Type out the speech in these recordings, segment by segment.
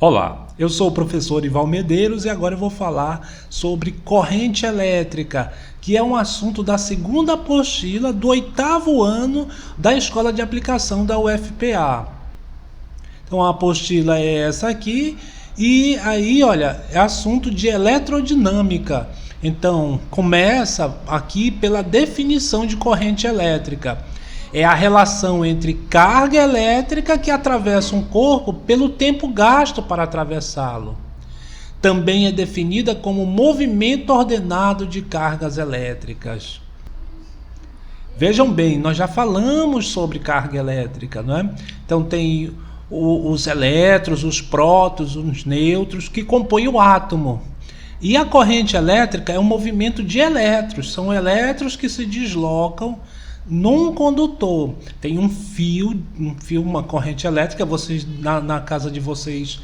Olá, eu sou o professor Ival Medeiros e agora eu vou falar sobre corrente elétrica, que é um assunto da segunda apostila do 8º ano da Escola de Aplicação da UFPA. Então a apostila é essa aqui e aí, olha, é assunto de eletrodinâmica. Então começa aqui pela definição de corrente elétrica. É a relação entre carga elétrica que atravessa um corpo pelo tempo gasto para atravessá-lo. Também é definida como movimento ordenado de cargas elétricas. Vejam bem, nós já falamos sobre carga elétrica, não é? Então tem os elétrons, os prótons, os nêutrons que compõem o átomo. E a corrente elétrica é um movimento de elétrons, são elétrons que se deslocam num condutor. Tem um fio, uma corrente elétrica. Vocês na casa de vocês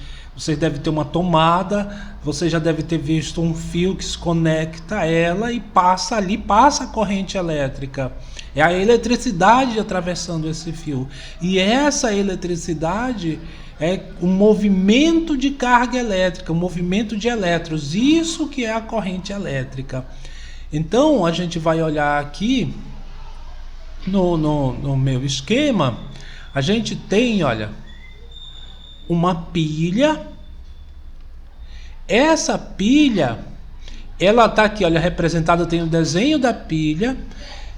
devem ter uma tomada, você já deve ter visto um fio que se conecta a ela e passa a corrente elétrica. É a eletricidade atravessando esse fio. E essa eletricidade é um movimento de carga elétrica, um movimento de elétrons. Isso que é a corrente elétrica. Então a gente vai olhar aqui no meu esquema. A gente tem, olha, uma pilha. Essa pilha, ela está aqui, olha, representada, tem o desenho da pilha.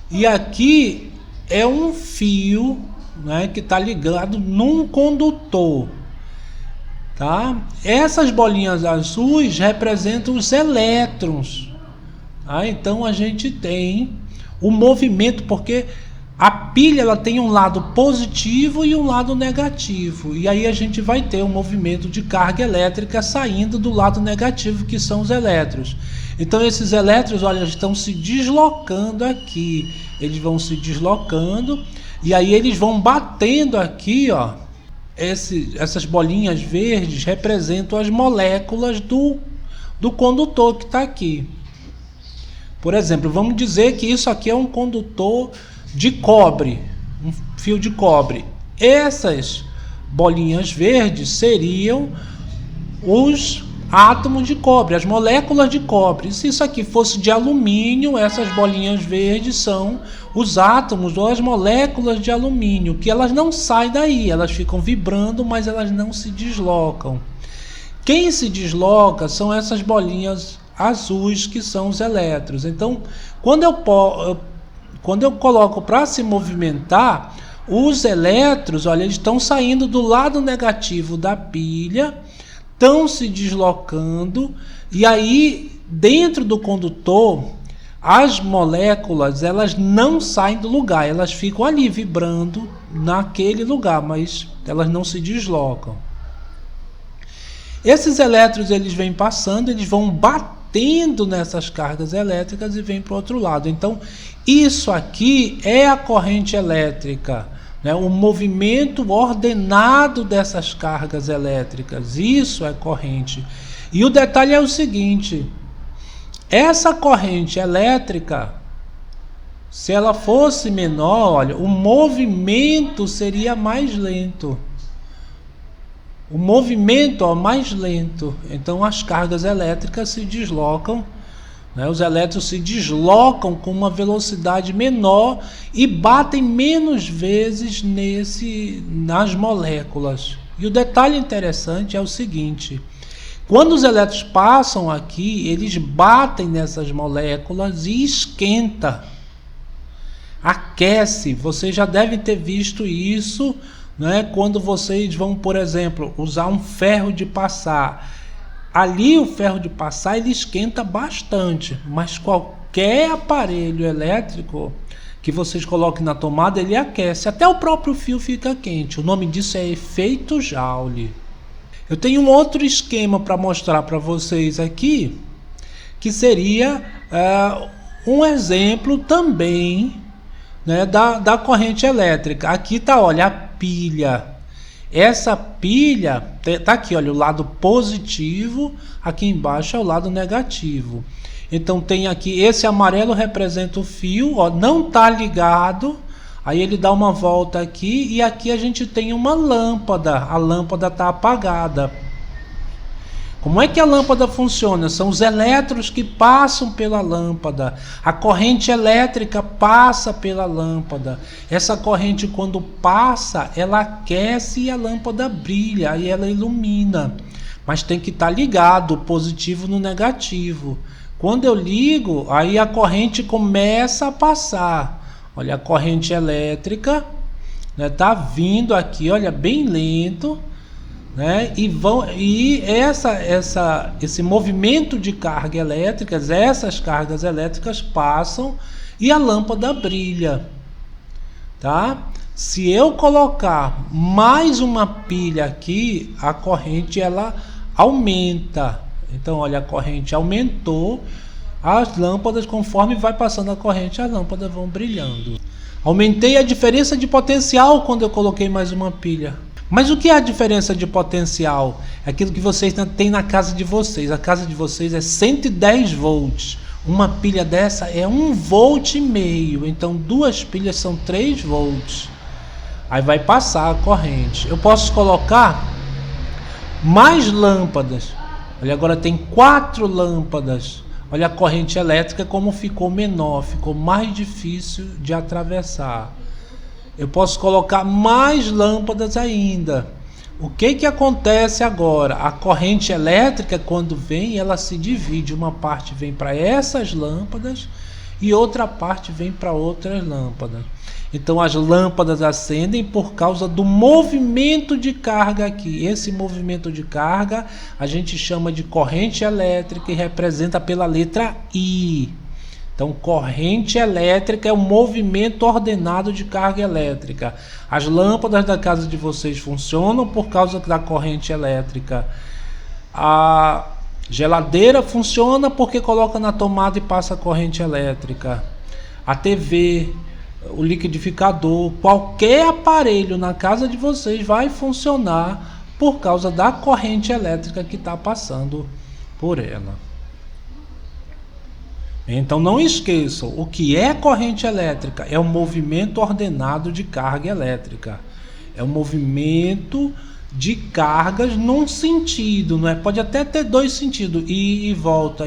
E aqui é um fio, né, que está ligado num condutor. Tá? Essas bolinhas azuis representam os elétrons. Tá? Então a gente tem o movimento, porque a pilha ela tem um lado positivo e um lado negativo. E aí a gente vai ter um movimento de carga elétrica saindo do lado negativo, que são os elétrons. Então esses elétrons, olha, estão se deslocando aqui. Eles vão se deslocando e aí eles vão batendo aqui, ó. Essas bolinhas verdes representam as moléculas do condutor que está aqui. Por exemplo, vamos dizer que isso aqui é um condutor de cobre, um fio de cobre. Essas bolinhas verdes seriam os átomos de cobre, as moléculas de cobre. Se isso aqui fosse de alumínio, essas bolinhas verdes são os átomos ou as moléculas de alumínio, que elas não saem daí, elas ficam vibrando, mas elas não se deslocam. Quem se desloca são essas bolinhas azuis, que são os elétrons. Então, quando eu coloco para se movimentar, os elétrons, olha, eles estão saindo do lado negativo da pilha, estão se deslocando, e aí dentro do condutor as moléculas elas não saem do lugar, elas ficam ali vibrando naquele lugar, mas elas não se deslocam. Esses elétrons eles vêm passando, eles vão batendo nessas cargas elétricas e vêm para o outro lado. Então isso aqui é a corrente elétrica, né? O movimento ordenado dessas cargas elétricas, isso é corrente. E o detalhe é o seguinte: essa corrente elétrica, se ela fosse menor, olha, o movimento seria mais lento. O movimento é mais lento. Então as cargas elétricas se deslocam, né? Os elétrons se deslocam com uma velocidade menor e batem menos vezes nas moléculas. E o detalhe interessante é o seguinte: quando os elétrons passam aqui, eles batem nessas moléculas e esquenta, aquece. Vocês já devem ter visto isso, né? Quando vocês vão, por exemplo, usar um ferro de passar. Ali o ferro de passar ele esquenta bastante, mas qualquer aparelho elétrico que vocês coloquem na tomada, ele aquece. Até o próprio fio fica quente. O nome disso é efeito Joule. Eu tenho um outro esquema para mostrar para vocês aqui, que seria um exemplo também, né, da corrente elétrica. Aqui está, olha, a pilha. Essa pilha está aqui, olha, o lado positivo, aqui embaixo é o lado negativo. Então tem aqui, esse amarelo representa o fio, ó, não está ligado, Aí ele dá uma volta aqui e aqui a gente tem uma lâmpada. A lâmpada está apagada. Como é que a lâmpada funciona? São os elétrons que passam pela lâmpada. A corrente elétrica passa pela lâmpada. Essa corrente, quando passa, ela aquece e a lâmpada brilha e ela ilumina. Mas tem que estar ligado, o positivo no negativo. Quando eu ligo, aí a corrente começa a passar. Olha, a corrente elétrica, né, tá vindo aqui, olha, bem lento. Né? Esse movimento de carga elétrica, essas cargas elétricas passam e a lâmpada brilha, tá? Se eu colocar mais uma pilha aqui, a corrente ela aumenta. Então, olha, a corrente aumentou, as lâmpadas, conforme vai passando a corrente, as lâmpadas vão brilhando. Aumentei a diferença de potencial quando eu coloquei mais uma pilha. Mas o que é a diferença de potencial? É aquilo que vocês têm na casa de vocês. A casa de vocês é 110 volts. Uma pilha dessa é 1,5 volt. Então, duas pilhas são 3 volts. Aí vai passar a corrente. Eu posso colocar mais lâmpadas. Olha, agora tem 4 lâmpadas. Olha a corrente elétrica como ficou menor. Ficou mais difícil de atravessar. Eu posso colocar mais lâmpadas ainda. O que acontece agora? A corrente elétrica, quando vem, ela se divide. Uma parte vem para essas lâmpadas e outra parte vem para outras lâmpadas. Então as lâmpadas acendem por causa do movimento de carga aqui. Esse movimento de carga a gente chama de corrente elétrica e representa pela letra I. Então, corrente elétrica é o movimento ordenado de carga elétrica. As lâmpadas da casa de vocês funcionam por causa da corrente elétrica. A geladeira funciona porque coloca na tomada e passa a corrente elétrica. A TV, o liquidificador, qualquer aparelho na casa de vocês vai funcionar por causa da corrente elétrica que está passando por ela. Então não esqueçam, o que é corrente elétrica? É um movimento ordenado de carga elétrica. É um movimento de cargas num sentido, não é? Pode até ter dois sentidos, ir e volta,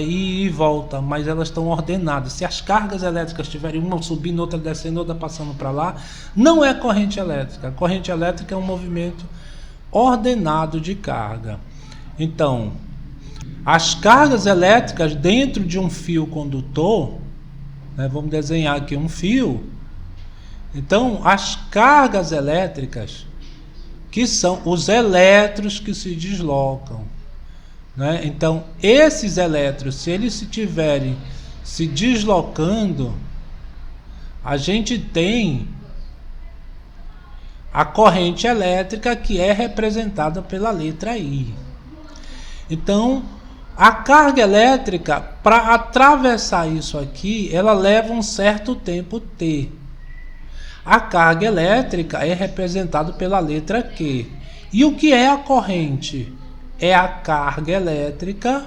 mas elas estão ordenadas. Se as cargas elétricas estiverem uma subindo, outra descendo, outra passando para lá, não é corrente elétrica. A corrente elétrica é um movimento ordenado de carga. Então, as cargas elétricas dentro de um fio condutor, né, vamos desenhar aqui um fio. Então, as cargas elétricas, que são os elétrons que se deslocam, né? Então, esses elétrons, se eles estiverem se deslocando, a gente tem a corrente elétrica que é representada pela letra I. Então, a carga elétrica, para atravessar isso aqui, ela leva um certo tempo T. A carga elétrica é representada pela letra Q. E o que é a corrente? É a carga elétrica,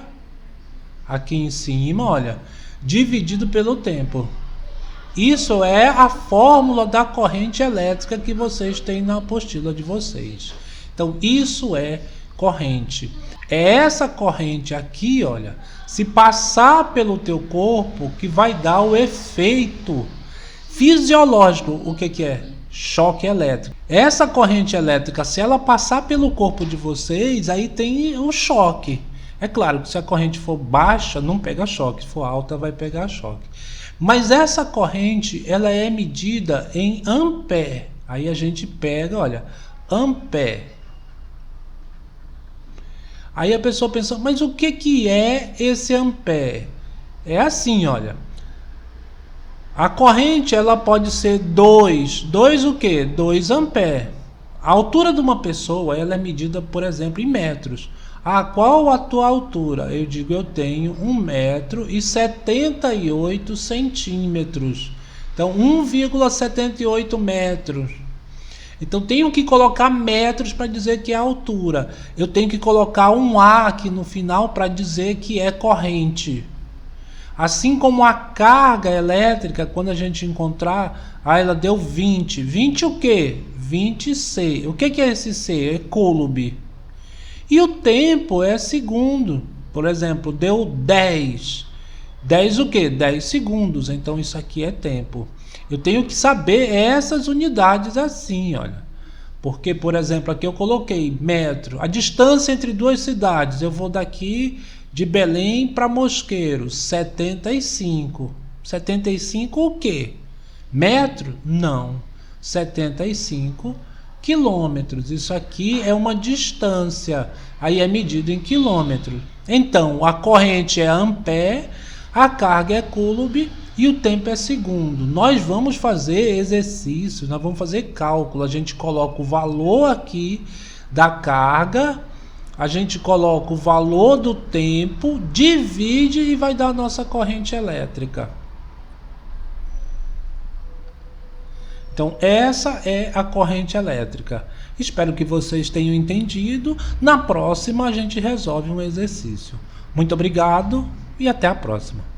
aqui em cima, olha, dividido pelo tempo. Isso é a fórmula da corrente elétrica que vocês têm na apostila de vocês. Então, isso é corrente. É essa corrente aqui, olha, se passar pelo teu corpo, que vai dar o efeito fisiológico. O que é? Choque elétrico. Essa corrente elétrica, se ela passar pelo corpo de vocês, aí tem o choque. É claro que se a corrente for baixa, não pega choque. Se for alta, vai pegar choque. Mas essa corrente, ela é medida em ampere. Aí a gente pega, olha, ampere. Aí a pessoa pensa, mas o que é esse ampere? É assim, olha. A corrente, ela pode ser 2 o quê? 2 amperes. A altura de uma pessoa, ela é medida, por exemplo, em metros. Ah, qual a tua altura? Eu digo, eu tenho 1,78 m. Então, 1,78 metros. Então, tenho que colocar metros para dizer que é a altura. Eu tenho que colocar um A aqui no final para dizer que é corrente. Assim como a carga elétrica, quando a gente encontrar, ela deu 20. 20 o quê? 20 C. O que é esse C? É coulomb. E o tempo é segundo. Por exemplo, deu 10. 10 o quê? 10 segundos. Então isso aqui é tempo. Eu tenho que saber essas unidades assim, olha. Porque, por exemplo, aqui eu coloquei metro. A distância entre duas cidades. Eu vou daqui de Belém para Mosqueiro. 75. 75 o quê? Metro? Não. 75 quilômetros. Isso aqui é uma distância. Aí é medido em quilômetros. Então, a corrente é ampere, a carga é coulomb e o tempo é segundo. Nós vamos fazer exercícios, nós vamos fazer cálculo. A gente coloca o valor aqui da carga, a gente coloca o valor do tempo, divide e vai dar a nossa corrente elétrica. Então, essa é a corrente elétrica. Espero que vocês tenham entendido. Na próxima, a gente resolve um exercício. Muito obrigado e até a próxima.